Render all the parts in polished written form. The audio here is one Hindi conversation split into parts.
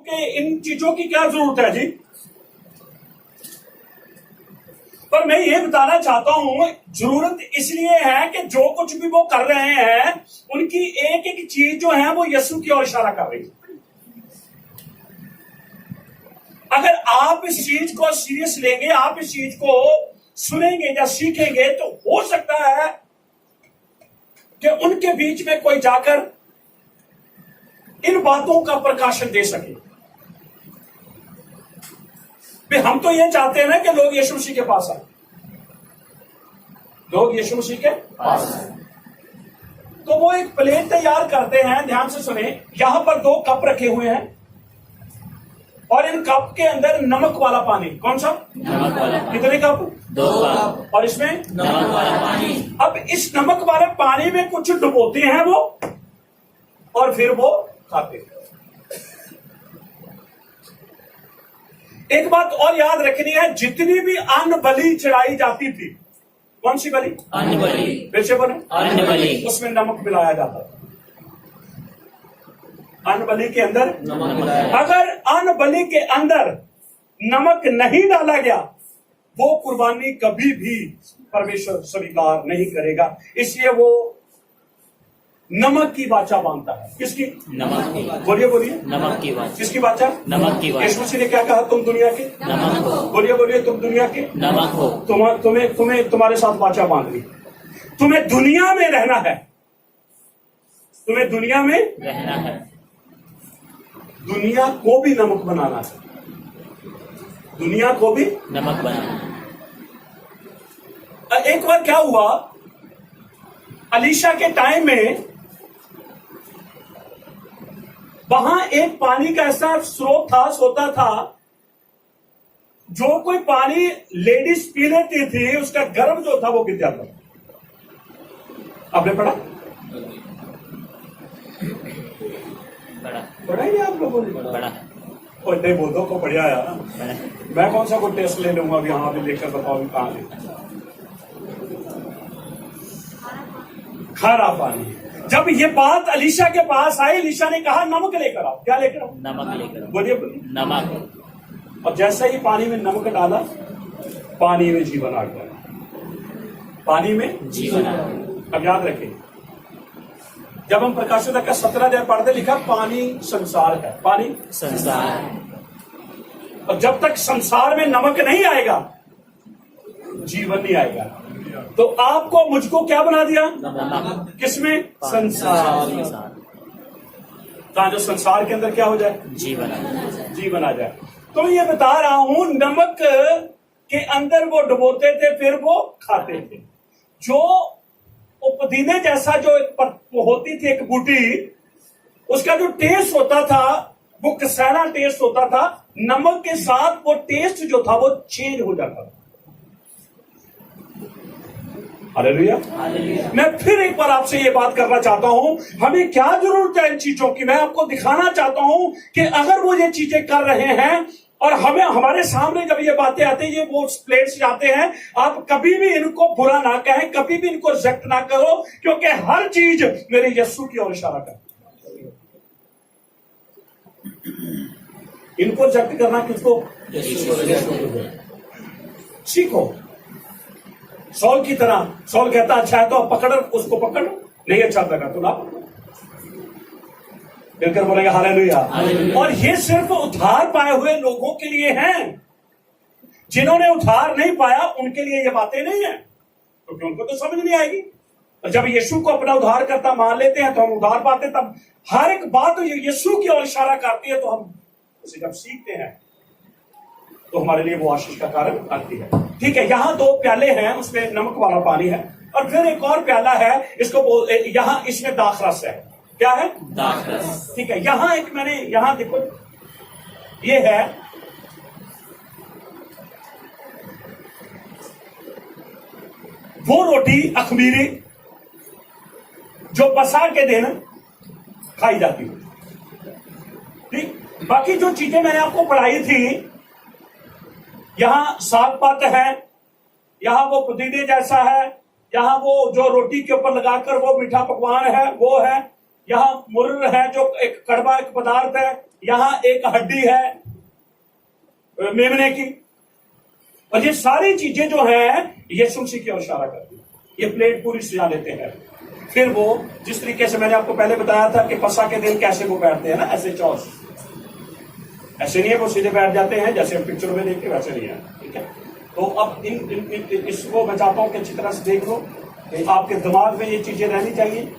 कि इन चीजों की क्या जरूरत है जी। पर मैं ये बताना चाहता हूं, जरूरत इसलिए है कि जो कुछ भी वो कर रहे हैं उनकी एक एक चीज जो है वो यीशु की ओर इशारा कर रही है। अगर आप इस चीज को सीरियस लेंगे, आप इस चीज को सुनेंगे या सीखेंगे, तो हो सकता है कि उनके बीच में कोई जाकर इन बातों का प्रकाशन दे सके। हम तो ये चाहते हैं ना कि लोग यीशु मसीह के पास आए, लोग यीशु मसीह के पास आए। तो वो एक प्लेट तैयार करते हैं, ध्यान से सुने। यहां पर 2 कप रखे हुए हैं और इन कप के अंदर नमक वाला पानी। कौन सा? नमक वाला। कितने कप? 2 कप। और इसमें नमक वाला पानी। अब इस नमक वाले पानी में कुछ डुबोते हैं वो और फिर वो खाते हैं। एक बात और याद रखनी है, जितनी भी अन्न बलि चढ़ाई जाती थी, कौन सी बलि? अन्न बलि। फिर से बोले, अन्न बलि। उसमें नमक मिलाया जाता था। अन्न बलि के अंदर नमक मिलाया। अगर अन्न बलि के अंदर नमक नहीं डाला गया, वो कुर्बानी कभी भी परमेश्वर स्वीकार नहीं करेगा। इसलिए वो नमक की वाचा बांधता है। किसकी? नमक की। बोलिए बोलिए, नमक की वाचा। किसकी वाचा? नमक की वाचा। यीशु मसीह ने क्या कहा? तुम दुनिया के नमक हो। बोलिए बोलिए, तुम दुनिया के नमक हो। तुम्हें तुम्हारे साथ वाचा बांध ली। तुम्हें दुनिया में रहना है, तुम्हें दुनिया में रहना है। दुनिया को भी नमक बनाना है, दुनिया को भी नमक बनाना। एक बार क्या हुआ, अलीशा के टाइम में वहां एक पानी का ऐसा स्रोत था, सोता था, जो कोई पानी लेडीज पी लेती थी उसका गर्भ जो था वो गिर जाता था। आपने पढ़ा? पढ़ा ही नहीं आप लोगों ने? बड़ा। और नहीं बोल दो को बढ़िया है ना। बड़ा। मैं कौन सा कोई टेस्ट ले लूंगा अभी, यहां भी लेकर बताओ भी कहां ले। खारा पानी। जब ये बात अलीशा के पास आई, अलीशा ने कहा नमक लेकर आओ। क्या लेकर आओ? नमक लेकर आओ। बोलिए बोलिए। नमक। और जैसे ही पानी में नमक डाला, पानी में जीवन आ गया। पानी में जीवन आ गया। अब याद रखें, जब हम प्रकाशित का 17 अध्याय पढ़ते, लिखा पानी संसार है, पानी संसार है। और जब तक संसार में नमक नहीं आएगा, जीवन नहीं आएगा। तो आपको मुझको क्या बना दिया? नमक। किसमें? संसार। जो संसार के अंदर क्या हो जाए? जीवन आ जाए। जीवन आ जाए। तो ये बता रहा हूं, नमक के अंदर वो डुबोते थे, फिर वो खाते थे। जो पुदीने जैसा जो एक होती थी एक बूटी, उसका जो टेस्ट होता था वो कसैला टेस्ट होता था। नमक के साथ वो टेस्ट जो था वो चेंज हो जाता था। हालेलुया। मैं फिर एक बार आपसे ये बात करना चाहता हूं, हमें क्या जरूरत है इन चीजों की। मैं आपको दिखाना चाहता हूं कि अगर वो ये चीजें कर रहे हैं और हमें हमारे सामने जब ये बातें आती है, ये वो प्लेट्स जाते हैं, आप कभी भी इनको बुरा ना कहें, कभी भी इनको रिजेक्ट ना करो, क्योंकि हर चीज मेरे यीशु की ओर इशारा करती है। इनको रिजेक्ट करना किसको? सीखो। सॉल की तरह, सॉल कहता अच्छा है तो आप पकड़, उसको पकड़ो, नहीं अच्छा लगा तो ना पकड़ो। मिलकर बोलेंगे हालेलुया। और ये सिर्फ उद्धार पाए हुए लोगों के लिए हैं। जिन्होंने उद्धार नहीं पाया उनके लिए ये बातें नहीं है, क्योंकि उनको तो समझ नहीं आएगी। और जब यीशु को अपना उद्धार करता मान लेते हैं तो हम उद्धार पाते, तब हर एक बात यीशु की ओर इशारा करती है। तो हम उसे जब सीखते हैं तो हमारे लिए वो आशीष का कारण आती है। ठीक है, यहां 2 प्याले हैं, उसमें नमक वाला पानी है, और फिर एक और प्याला है, इसको यहां इसमें दाखरस है। क्या है? दाखरस। ठीक है, यहां एक मैंने, यहां देखो, ये है वो रोटी अखमीरी जो बसा के दिन खाई जाती है। ठीक, बाकी जो चीजें मैंने आपको पढ़ाई थी, यहां साग पात है, यहां वो पुदीने जैसा है, यहां वो जो रोटी के ऊपर लगाकर वो मीठा पकवान है वो है, यहां मुर्र है जो एक कड़वा एक पदार्थ है, यहां एक हड्डी है मेमने की, और ये सारी चीजें जो है यीशु मसीह की ओर इशारा करती है। ये प्लेट पूरी सजा लेते हैं। फिर वो जिस तरीके से मैंने आपको पहले बताया था कि पसा के दिन कैसे वो बैठते हैं ना, ऐसे चौस, ऐसे नहीं है वो सीधे बैठ जाते हैं जैसे हम पिक्चर में देखते वैसे नहीं है, ठीक है। तो अब इसको मैं चाहता हूं कि अच्छी तरह से देख लो कि आपके दिमाग में ये चीजें रहनी चाहिए।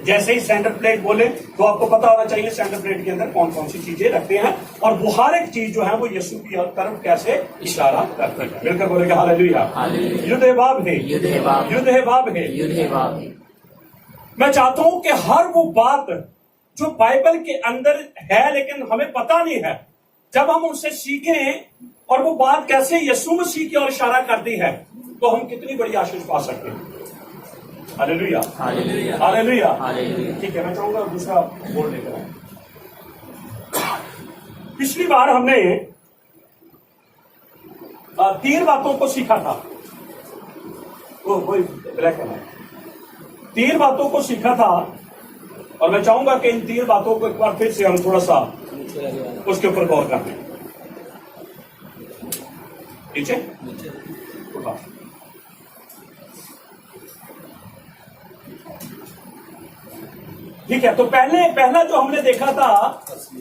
जैसे ही सेंटर प्लेट बोले तो आपको पता होना चाहिए सेंटर प्लेट के अंदर कौन कौन सी चीजें रखते हैं, और वो हर एक चीज जो है वो यीशु की तरफ कैसे इशारा करते हैं। मिलकर बोलेगा हालेलुया। युद्ध है बाब है, युद्ध है बाब है, युद्ध है बाब है। मैं चाहता हूं कि हर वो बात जो बाइबल के अंदर है लेकिन हमें पता नहीं है, जब हम उनसे सीखें और वो बात कैसे यीशु मसीह की ओर इशारा करती है, तो हम कितनी बड़ी आशीष पा सकते हैं। Hallelujah, hallelujah, hallelujah, hallelujah. ठीक है, मैं चाहूंगा दूसरा बोर्ड लेकर आए। पिछली बार हमने 3 बातों को सीखा था। कोई ब्लैक है, 3 बातों को सीखा था, और मैं चाहूंगा कि इन 3 बातों को एक बार फिर से हम थोड़ा सा उसके ऊपर गौर कर लें। नीचे ठीक है। तो पहला जो हमने देखा था,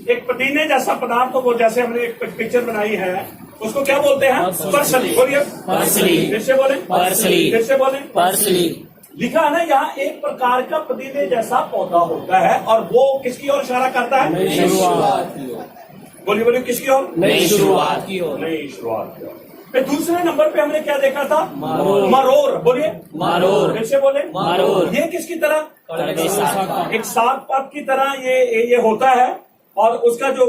एक पतीने जैसा पदार्थ, तो वो जैसे हमने एक पिक्चर बनाई है, उसको क्या बोलते हैं? परसली। बोलिए परसली। फिर से बोले परसली। फिर से बोले परसली। लिखा है ना यहाँ, एक प्रकार का पतीने जैसा पौधा होता है, और वो किसकी ओर इशारा करता है? नई शुरुआत की ओर। बोलिए बोलिए, किसकी ओर? नई शुरुआत की ओर। नई शुरुआत की ओर। फिर दूसरे नंबर पे हमने क्या देखा था? मरोर। बोलिए मरोर। फिर से बोले मरोर। ये किसकी तरह? एक साग पात की तरह ये होता है, और उसका जो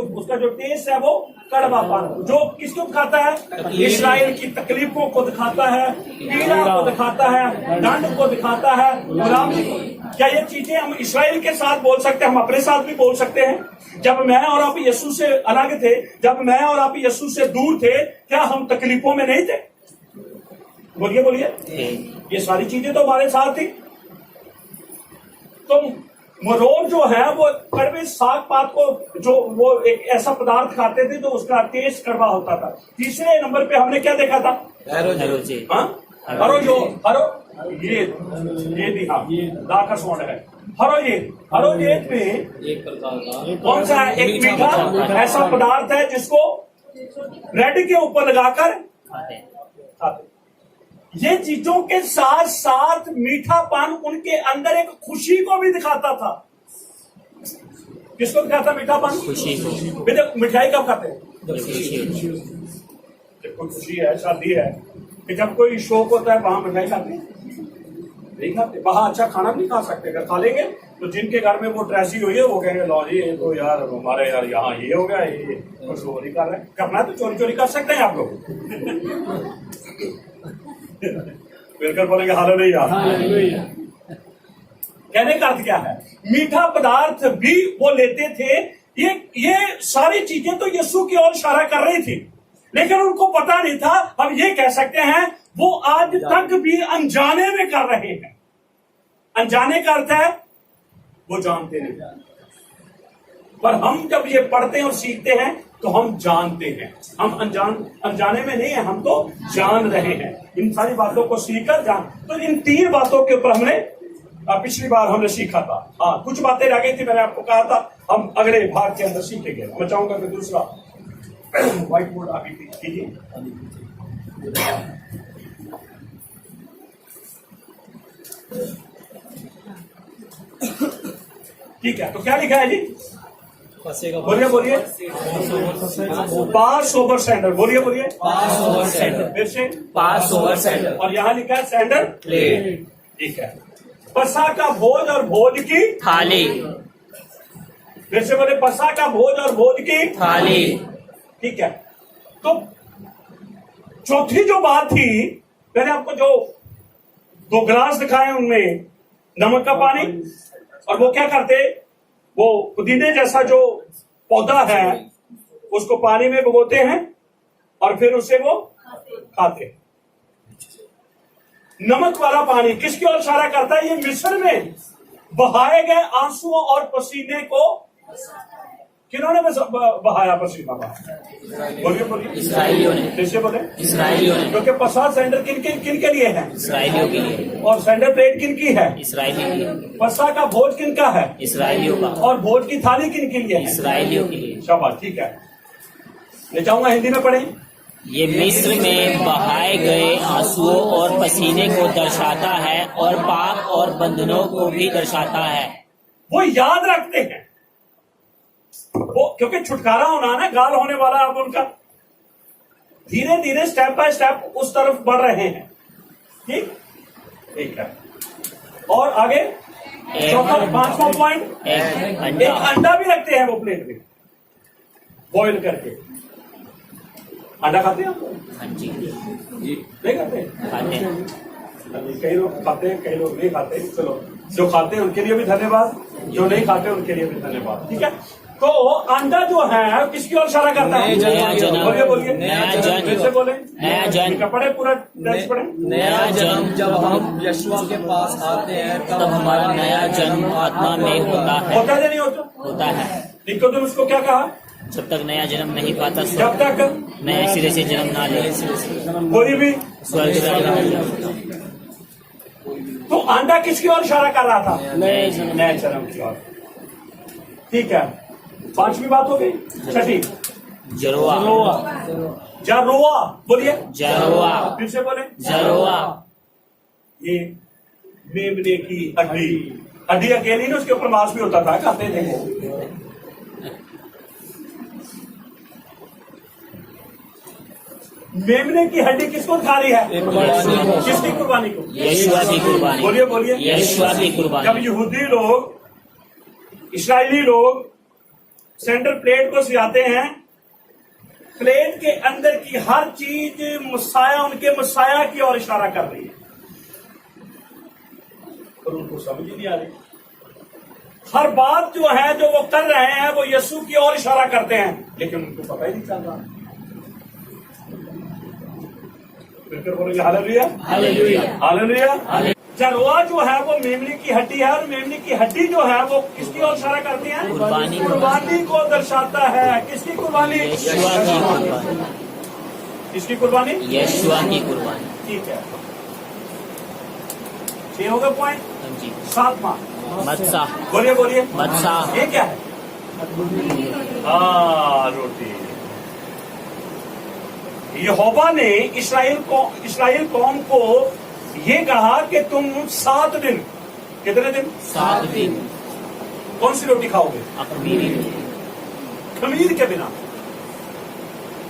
टेस्ट है वो कड़वापन, जो किसको दिखाता है? इस्राएल की तकलीफों को दिखाता है, पीड़ा को दिखाता है, दंड को दिखाता है, गुलामी को। क्या ये चीजें हम इस्राएल के साथ बोल सकते हैं? हम अपने साथ भी बोल सकते हैं। जब मैं और आप यीशु से अलग थे, जब मैं और आप यीशु से दूर थे, क्या हम तकलीफों में नहीं थे? बोलिए बोलिए, ये सारी चीजें तो हमारे साथ थी। तो मरोर जो है वो कड़वे साग पात को, जो वो एक ऐसा पदार्थ खाते थे तो उसका टेस्ट कड़वा होता था। तीसरे नंबर पे हमने क्या देखा था? हरो ये दा का सोड है। हरो ये में कौन सा है? एक मीठा ऐसा पदार्थ है जिसको ब्रेड के ऊपर लगाकर खाते। ये चीजों के साथ साथ मीठापन उनके अंदर एक खुशी को भी दिखाता था। किसको दिखाता? मीठापन, खुशी को। मिठाई कब खाते हैं? जब कोई खुशी है, शादी है, कि जब कोई शौक होता है वहां मिठाई खाते हैं? नहीं खाते। वहां अच्छा खाना नहीं खा सकते। अगर खा लेंगे तो जिनके घर में वो ट्रेसी हुई है वो कहेंगे लो जी, ये तो यार हमारे यार यहाँ ये हो गया, ये कुछ चोरी कर रहे हैं। करना है तो चोरी चोरी कर सकते हैं आप लोग। मिलकर बोलेंगे हालेलुया। कहने का अर्थ क्या है? मीठा पदार्थ भी वो लेते थे। ये सारी चीजें तो यीशु की ओर इशारा कर रही थी, लेकिन उनको पता नहीं था। हम ये कह सकते हैं वो आज तक भी अनजाने में कर रहे हैं। अनजाने का अर्थ है वो जानते नहीं, पर हम जब ये पढ़ते हैं और सीखते हैं तो हम जानते हैं। हम अनजाने में नहीं है, हम तो जान रहे हैं। इन सारी बातों को सीखकर तो इन 3 बातों के ऊपर हमने पिछली बार हमने सीखा था। हाँ, कुछ बातें रह गई थी, मैंने आपको कहा था हम अगले भाग के अंदर सीखेंगे। मैं चाहूंगा कि दूसरा व्हाइट बोर्ड आगे कीजिए। ठीक है, तो क्या लिखा है जी? बोलिए बोलिए, पास ओवर सेंटर। बोलिए बोलिए, पास ओवर सेंटर। फिर से पास ओवर सेंटर, और यहाँ लिखा है सेंटर प्लेट। ठीक है। पसा का भोज और भोज की थाली। फिर से बोले, पसा का भोज और भोज की थाली। ठीक है। तो चौथी जो बात थी, मैंने आपको जो 2 गिलास दिखाए उनमें नमक का पानी, और वो क्या करते, वो पुदीने जैसा जो पौधा है उसको पानी में भिगोते हैं और फिर उसे वो खाते। नमक वाला पानी किसकी ओर इशारा करता है? ये मिस्र में बहाए गए आंसुओं और पसीने को किन्होंने बहाया पसीना बाहर? बोलिए बोलिए। इसराइलियों ने। कैसे बोले? इसराइलियों ने। क्योंकि पसार सेंटर किन के लिए है? इसराइलियों के लिए। और सेंटर प्लेट किन की है? इसराइलियों के लिए। पसा का भोज किन का है? इसराइलियों का। और भोज की थाली किन के लिए है? इसराइलियों के लिए। शाबाश, ठीक है। ले जाऊंगा, हिंदी में पढ़ें। ये मिस्र में बहाए गए आंसुओं और पसीने को दर्शाता है और पाप और बंधनों को भी दर्शाता है। वो याद रखते हैं वो, क्योंकि छुटकारा होना ना, गाल होने वाला अब उनका। धीरे धीरे स्टेप बाय स्टेप उस तरफ बढ़ रहे हैं। ठीक ठीक है। और आगे चौथा 5वां पॉइंट, एक एक अंडा भी रखते हैं वो प्लेट में बॉईल करके। अंडा खाते हैं आप? हाँ जी, नहीं खाते? खाते हैं। कई लोग खाते हैं, कई लोग नहीं खाते। चलो, जो खाते हैं उनके लिए भी धन्यवाद, जो नहीं खाते उनके लिए भी धन्यवाद। ठीक है। तो अंडा जो है किसकी ओर इशारा करता है? नया जन्म। बोलिए बोलिए। नया जन्म। फिर से बोले। नया जन्म। पढ़े, पूरा टेक्स्ट पढ़े। नया जन्म जब हम यीशु के पास आते हैं तब हमारा नया जन्म आत्मा में होता है। होता है या नहीं होता? होता है। निकोदेमुस उसको क्या कहा? जब तक नया जन्म नहीं पाता जब तक नए सिरे से जन्म ना ले कोई भी। स्वर्ग से जन्म। तो अंडा किसकी ओर इशारा कर रहा था? नए जन्म। नए जन्म की ओर। ठीक है। 5वीं बात हो गई। छठी, जरोआ। जरोआ। बोलिए। जरोआ। फिर से बोले। जरोआ। ये मेमने की हड्डी। हड्डी अकेली ना, उसके ऊपर मांस भी होता था, खाते थे वो। मेमने की हड्डी किसको खा रही है? किसकी कुर्बानी को? यीशुआ की कुर्बानी। बोलिए बोलिए। यीशुआ की जब कुर्बानी। यहूदी लोग, इस्राएली लोग सेंटर प्लेट को सजाते हैं, प्लेट के अंदर की हर चीज मुसाया, उनके मुसाया की ओर इशारा कर रही है, पर उनको समझ ही नहीं आ रही। हर बात जो है, जो वो कर रहे हैं, वो यीशु की ओर इशारा करते हैं, लेकिन उनको पता ही नहीं चल रहा। फिर बोलेंगे हालेलुया, हालेलुया। हालेलुया। जरोआ जो है वो मेमने की हड्डी है, और मेमने की हड्डी जो है वो किसकी ओर इशारा करती है? कुर्बानी। कुर्बानी को दर्शाता है। किसकी कुर्बानी? यीशुआ की कुर्बानी। किसकी कुर्बानी? यीशुआ की कुर्बानी। ठीक है। 6 हो गए पॉइंट। हाँ जी। 7वां, मत्सा। बोलिए बोलिए। मत्सा। ये क्या है? हाँ, रोटी। यहोवा ने इस्राएल कौम को ये कहा कि तुम 7 दिन, कितने दिन? 7 दिन कौन सी रोटी खाओगे? अखमीरी खमीर के बिना।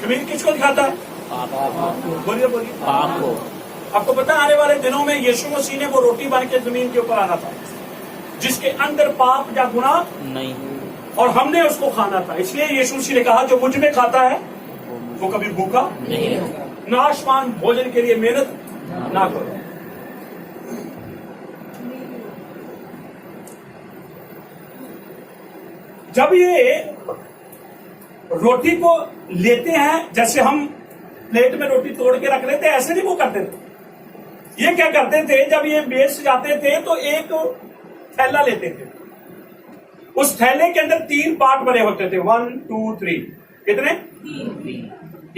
खमीर किसको दिखाता है? पाप बोलिए बोलिए। को। आपको पता है, आने वाले दिनों में यीशु मसीह ने वो रोटी बन के जमीन के ऊपर आना था, जिसके अंदर पाप या गुनाह नहीं। और हमने उसको खाना था। इसलिए यीशु मसीह ने कहा, जो मुझ में खाता है वो कभी भूखा नहीं। नाशवान भोजन के लिए मेहनत ना करो। जब ये रोटी को लेते हैं, जैसे हम प्लेट में रोटी तोड़ के रख लेते हैं, ऐसे नहीं वो करते थे। ये क्या करते थे, जब ये बेस जाते थे तो एक थैला लेते थे। उस थैले के अंदर 3 पार्ट बने होते थे। 1 2 3। कितने?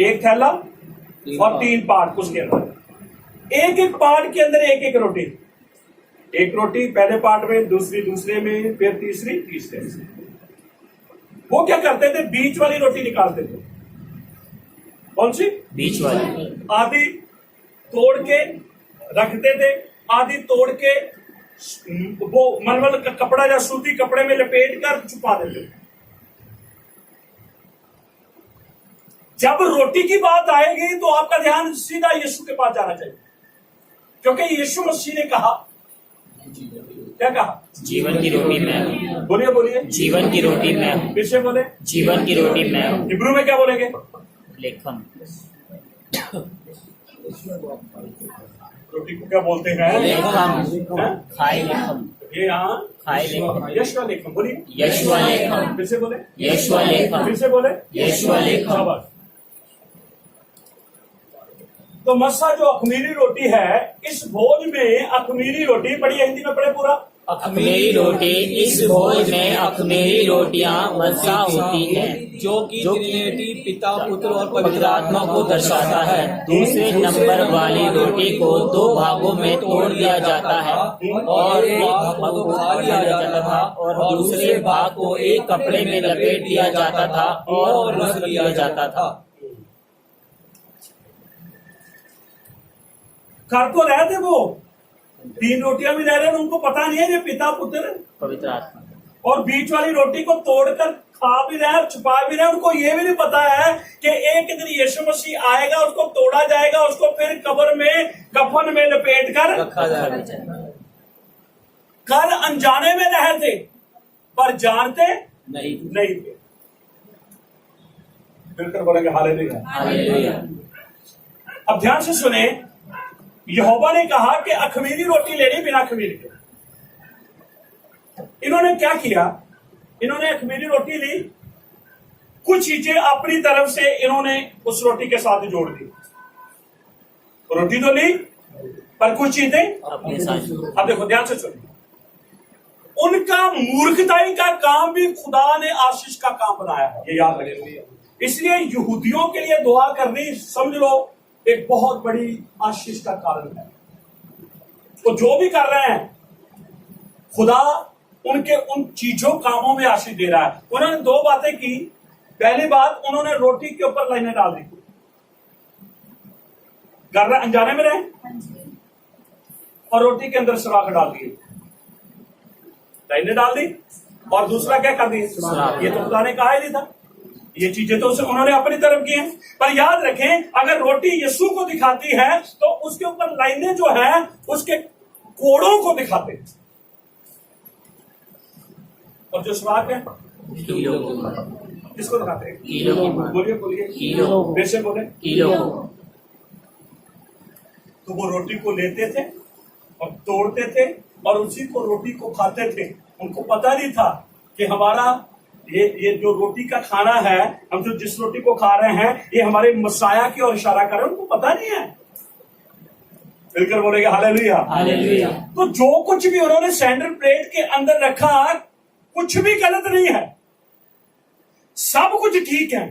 1 थैला और 3 पार्ट उसके अंदर। एक एक पार्ट के अंदर एक एक रोटी। एक रोटी पहले पार्ट में, दूसरी दूसरे में, फिर तीसरी तीसरे में। वो क्या करते थे, बीच वाली रोटी निकालते थे। कौन सी? बीच वाली। आधी तोड़ के रखते थे, आधी तोड़ के वो मलमल का कपड़ा या सूती कपड़े में लपेट कर छुपा देते थे। जब रोटी की बात आएगी तो आपका ध्यान सीधा यीशु के पास जाना चाहिए, क्योंकि यीशु मसीह ने कहा, क्या कहा? जीवन की रोटी मैं हूँ। बोलिए बोलिए। जीवन की रोटी मैं हूँ। फिर से बोले। जीवन की रोटी मैं हूँ। हिब्रू में क्या बोलेंगे? लेखम। रोटी को क्या बोलते हैं? लेखम। हैं? खाए लेखम। ये यहाँ खाए लेखम। यशवा लेखम। बोलिए। यीशुआ लेखम। फिर से बोले। यीशुआ लेखम। फिर से बोले। यीशुआ लेखम। शाबाश। तो मस्सा जो अखमीरी रोटी है, इस भोज में अखमीरी रोटी, पढ़िए हिंदी में पढ़े पूरा। अखमीरी रोटी, इस भोज में अखमीरी रोटियां मज़ा होती हैं, जो कि ट्रिनिटी पिता पुत्र और पवित्र पवित्र आत्मा को दर्शाता है। दूसरे नंबर वाली रोटी को 2 भागों में तोड़ दिया जाता है और एक भाग को खा लिया जाता था और दूसरे भाग को एक कपड़े में लपेट दिया जाता था और रख दिया जाता था। कर तो रहे थे वो, 3 रोटियां भी रह रहे हैं, उनको पता नहीं है ये पिता पुत्र पवित्र आत्मा और बीच वाली रोटी को तोड़कर खा भी रहे हैं, छुपा भी रहे हैं। उनको ये भी नहीं पता है कि एक दिन यीशु मसीह आएगा, उसको तोड़ा जाएगा, उसको फिर कब्र में कफन में लपेट कर रखा जाएगा। कर अनजाने में रहे थे पर जानते नहीं नहीं थे। बिल्कुल बोलेंगे हालेलुया। हालेलुया। अब ध्यान से सुने, यहोवा ने कहा कि अखमीरी रोटी लेनी बिना खमीर के। इन्होंने क्या किया? इन्होंने अखमीरी रोटी ली, कुछ चीजें अपनी तरफ से इन्होंने उस रोटी के साथ जोड़ दी। रोटी तो ली पर कुछ चीजें अपने साथ। अब देखो ध्यान से सुनिए, उनका मूर्खताई का काम भी खुदा ने आशीष का काम बनाया है, ये याद रखिए। इसलिए यहूदियों के लिए दुआ करनी समझ लो एक बहुत बड़ी आशीष का कारण है। वो जो भी कर रहे हैं खुदा उनके उन चीजों कामों में आशीष दे रहा है। उन्होंने 2 बातें की। पहली बात, उन्होंने रोटी के ऊपर लाइनें डाल दी। कर रहे अनजाने में रहे और रोटी के अंदर सुराख डाल दिए, लाइनें डाल दी। और दूसरा क्या कर दी? ये तो खुदा ने कहा ही नहीं था, ये चीजें तो उन्होंने अपनी तरफ की हैं। पर याद रखें, अगर रोटी यीशु को दिखाती है तो उसके ऊपर लाइनें जो है उसके कोड़ों को दिखाते हैं। और जो सुराख है किसको दिखाते हैं? बोलिए बोलिए, फिर से बोले। तो वो रोटी को लेते थे और तोड़ते थे और उसी को रोटी को खाते थे। उनको पता नहीं था कि हमारा ये जो रोटी का खाना है, हम जो जिस रोटी को खा रहे हैं, ये हमारे मसाया की ओर इशारा कर रहे हैं। उनको पता नहीं है। मिलकर बोलेगा हालेलुया। हालेलुया। तो जो कुछ भी उन्होंने सैंडल प्लेट के अंदर रखा, कुछ भी गलत नहीं है, सब कुछ ठीक है,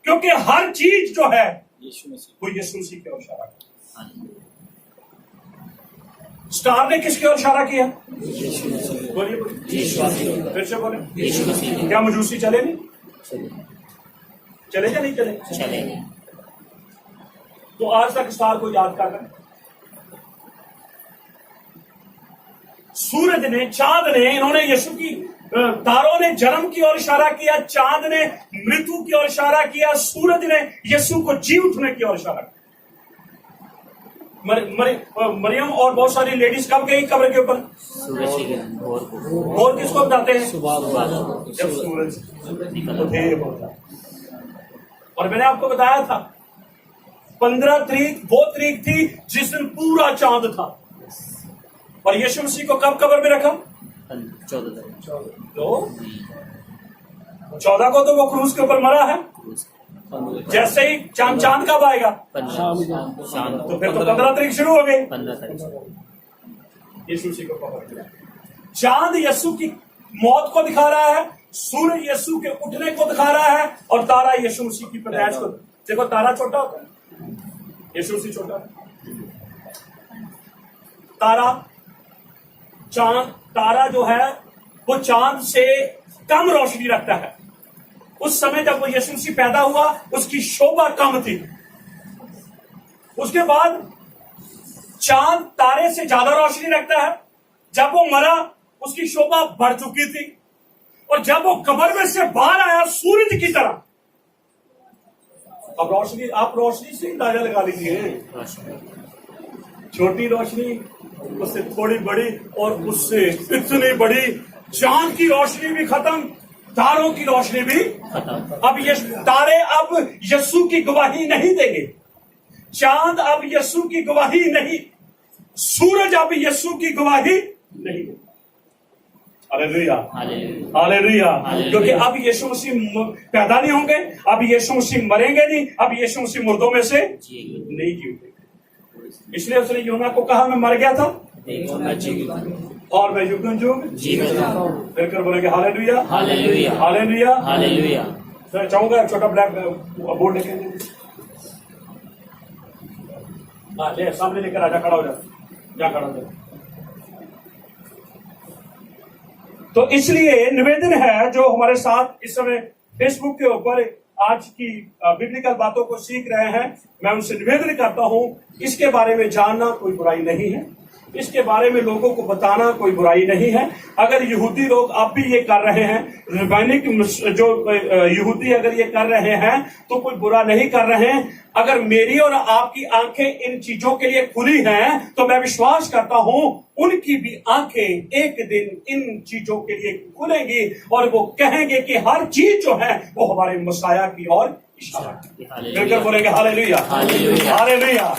क्योंकि हर चीज जो है यीशु मसीह वो यीशु मसीह की ओर इशारा कर। स्टार ने किसकी ओर इशारा किया? बोलिए बोलिए, फिर से बोले। क्या मजूसी चले नहीं? चले या नहीं चले? चले। तो आज तक स्टार को याद कर रहे हैं। सूरज ने, चांद ने, इन्होंने यीशु की, तारों ने जन्म की ओर इशारा किया, चांद ने मृत्यु की ओर इशारा किया, सूरज ने यीशु को जी उठने की ओर इशारा किया। मरियम और बहुत सारी लेडीज कब गई कब्र के ऊपर? सूरज की भोर को। भोर किसको बताते हैं? सुबह जब सूरज उठे होता है। और मैंने आपको बताया था 15 तारीख वो तारीख थी जिस दिन पूरा चांद था। और यीशु मसीह को कब कब्र में रखा? 14 को तो वो क्रूज के ऊपर मरा है। जैसे ही चांद कब आएगा? शाम। तो फिर तो 15 तारीख शुरू हो गई। 15 तारीख। यीशु मसीह को कब्र में रखा। चांद यीशु की मौत को दिखा रहा है, सूर्य यीशु के उठने को दिखा रहा है, और तारा यीशु मसीह की पैदाइश को। देखो तारा छोटा होता है, यीशु मसीह छोटा है। तारा, चांद, तारा जो है वो चांद से कम रोशनी रखता है। उस समय जब वो यीशु मसीह पैदा हुआ उसकी शोभा कम थी। उसके बाद चांद तारे से ज्यादा रोशनी रखता है। जब वो मरा उसकी शोभा बढ़ चुकी थी, और जब वो कब्र में से बाहर आया सूरज की तरह। अब रोशनी, आप रोशनी से अंदाजा लगा लीजिए, छोटी रोशनी, उससे थोड़ी बड़ी, और उससे इतनी बड़ी। चांद की रोशनी भी खत्म, तारों की रोशनी भी खत्म। अब ये तारे अब यीशु की गवाही नहीं देंगे, चांद अब यीशु की गवाही नहीं, सूरज अब यीशु की गवाही नहीं देगा। Hallelujah, hallelujah. क्योंकि अब यीशु मसीह पैदा नहीं होंगे, अब यीशु मसीह मरेंगे नहीं, अब यीशु मसीह मुर्दों में से नहीं जी उठेंगे। इसलिए उसने यूना को कहा मैं मर गया था और मैं युग युग जीवित रहूं। फिर बोलेंगे हालेलुया, हालेलुया, हालेलुया, हालेलुया। मैं चाहूंगा छोटा ब्लैक बोर्ड लेके ले सामने लेकर आजा, खड़ा हो जा खड़ा हो जा। तो इसलिए निवेदन है जो हमारे साथ इस समय फेसबुक के ऊपर आज की बिब्लिकल बातों को सीख रहे हैं, मैं उनसे निवेदन करता हूं, इसके बारे में जानना कोई बुराई नहीं है, इसके बारे में लोगों को बताना कोई बुराई नहीं है। अगर यहूदी लोग अब भी ये कर रहे हैं, रबानिक जो यहूदी अगर ये कर रहे हैं तो कोई बुरा नहीं कर रहे हैं। अगर मेरी और आपकी आंखें इन चीजों के लिए खुली हैं तो मैं विश्वास करता हूं उनकी भी आंखें एक दिन इन चीजों के लिए खुलेंगी और वो कहेंगे कि हर चीज जो है वो हमारे मसाया की ओर इशारा करती है। बोलेंगे हालेलुया, हालेलुया। हालेलुया।